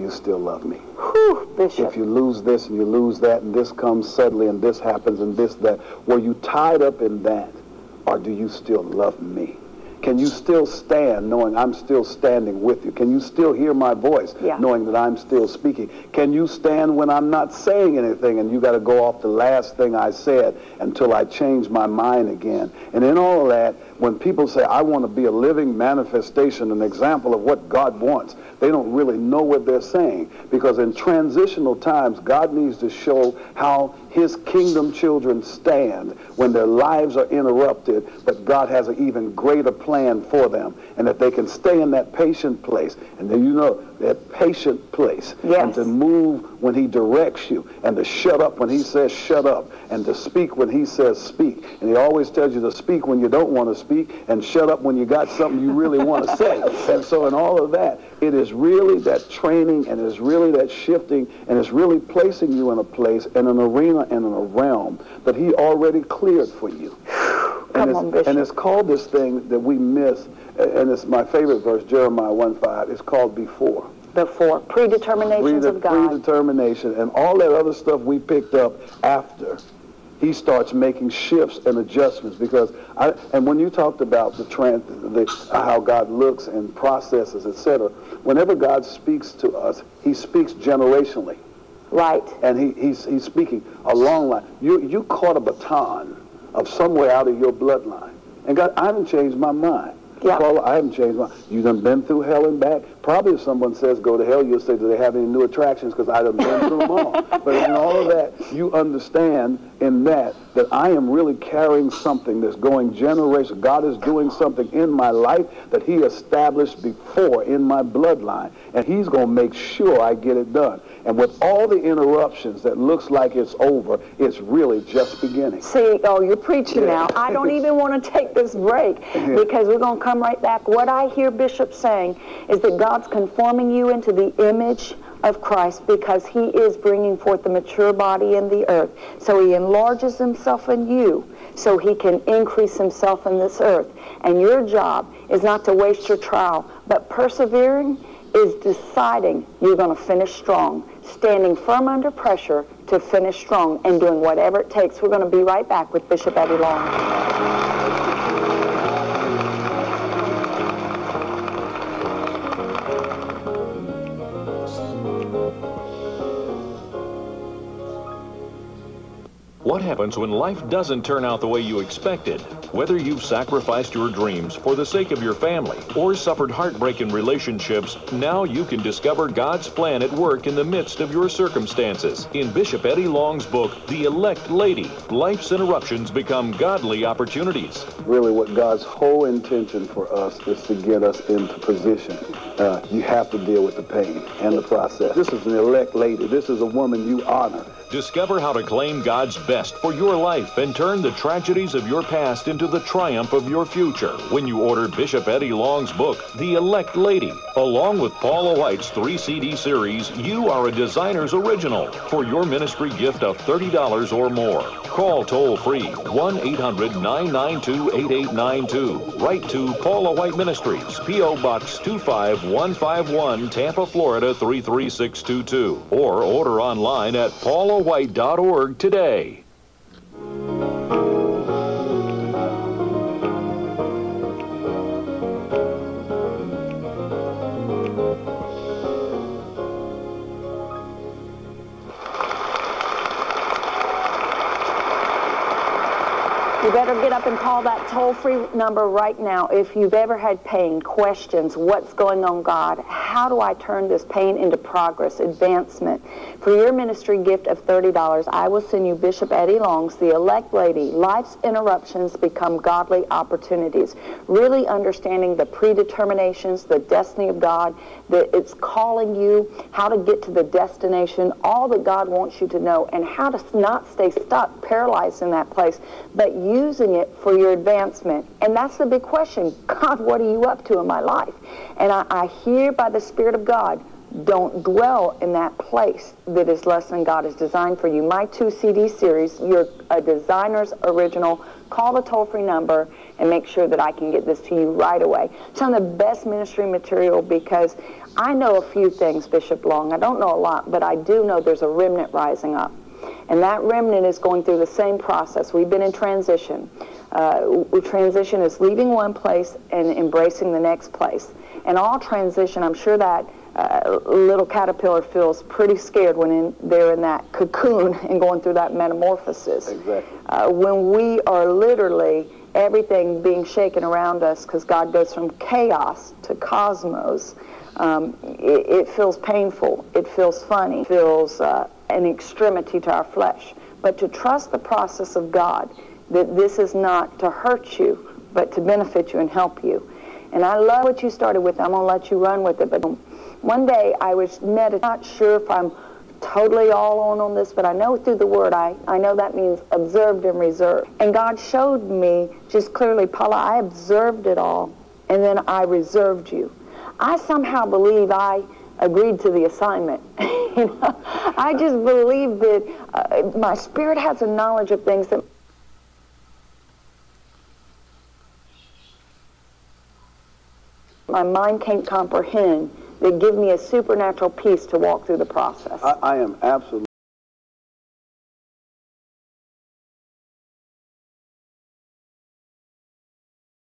you still love me? Whew, Bishop. If you lose this and you lose that and this comes suddenly and this happens and this, that, were you tied up in that, or do you still love me? Can you still stand knowing I'm still standing with you? Can you still hear my voice knowing that I'm still speaking? Can you stand when I'm not saying anything and you got to go off the last thing I said until I change my mind again? And in all of that, when people say, I want to be a living manifestation, an example of what God wants, they don't really know what they're saying. Because in transitional times, God needs to show how his kingdom children stand when their lives are interrupted, but God has an even greater plan for them, and that they can stay in that patient place. And then, you know, that patient place, and to move when he directs you, and to shut up when he says shut up, and to speak when he says speak. And he always tells you to speak when you don't want to speak, and shut up when you got something you really want to say. And so in all of that, it is really that training, and it's really that shifting, and it's really placing you in a place, in an arena, and in a realm that he already cleared for you. And it's called this thing that we miss, and it's my favorite verse, Jeremiah 1:5. It's called before. Before. Predeterminations of God. Predetermination. And all that other stuff we picked up after. He starts making shifts and adjustments. Because and when you talked about how God looks and processes, etc., whenever God speaks to us, he speaks generationally. Right. And he's speaking a long line. You caught a baton of somewhere out of your bloodline. And God, I haven't changed my mind. Yep. Paula, I haven't changed my mind. You done been through hell and back. Probably if someone says go to hell, you'll say, do they have any new attractions? Because I done been through them all. But in all of that, you understand in that I am really carrying something that's going generations. God is doing something in my life that he established before in my bloodline. And he's going to make sure I get it done. And with all the interruptions that looks like it's over, it's really just beginning. See, oh, you're preaching now. I don't even want to take this break because we're going to come right back. What I hear Bishop saying is that God's conforming you into the image of Christ because he is bringing forth the mature body in the earth. So he enlarges himself in you so he can increase himself in this earth. And your job is not to waste your trial, but persevering is deciding you're going to finish strong, standing firm under pressure to finish strong, and doing whatever it takes. We're going to be right back with Bishop Eddie Long. What happens when life doesn't turn out the way you expected? Whether you've sacrificed your dreams for the sake of your family or suffered heartbreak in relationships, now you can discover God's plan at work in the midst of your circumstances. In Bishop Eddie Long's book, The Elect Lady, Life's Interruptions Become Godly Opportunities. Really what God's whole intention for us is to get us into position. You have to deal with the pain and the process. This is an elect lady. This is a woman you honor. Discover how to claim God's best for your life and turn the tragedies of your past into the triumph of your future when you order Bishop Eddie Long's book, The Elect Lady. Along with Paula White's 3-CD series, you are a designer's original for your ministry gift of $30 or more. Call toll-free 1-800-992-8892. Write to Paula White Ministries, P.O. Box 25151, Tampa, Florida 33622. Or order online at paulawhite.org today. You better get up and call that toll-free number right now. If you've ever had pain, questions, what's going on, God? How do I turn this pain into progress, advancement? For your ministry gift of $30, I will send you Bishop Eddie Long's The Elect Lady, Life's Interruptions Become Godly Opportunities. Really understanding the predeterminations, the destiny of God, that it's calling you, how to get to the destination, all that God wants you to know, and how to not stay stuck, paralyzed in that place, but using it for your advancement. And that's the big question. God, what are you up to in my life? And I hear by the Spirit of God, don't dwell in that place that is less than God has designed for you. My 2-CD series, you're a designer's original. Call the toll-free number and make sure that I can get this to you right away. Some of the best ministry material because I know a few things, Bishop Long. I don't know a lot, but I do know there's a remnant rising up. And that remnant is going through the same process. We've been in transition. Transition is leaving one place and embracing the next place. And all transition, I'm sure that little caterpillar feels pretty scared when they're in that cocoon and going through that metamorphosis. Exactly. When we are literally everything being shaken around us, because God goes from chaos to cosmos, it feels painful, it feels funny, it feels an extremity to our flesh. But to trust the process of God, that this is not to hurt you, but to benefit you and help you. And I love what you started with. I'm going to let you run with it. But one day I was not sure if I'm totally all on this, but I know through the Word, I know that means observed and reserved. And God showed me just clearly, Paula, I observed it all, and then I reserved you. I somehow believe I agreed to the assignment. You know, I just believe that my spirit has a knowledge of things that my mind can't comprehend, that give me a supernatural peace to walk through the process. I am absolutely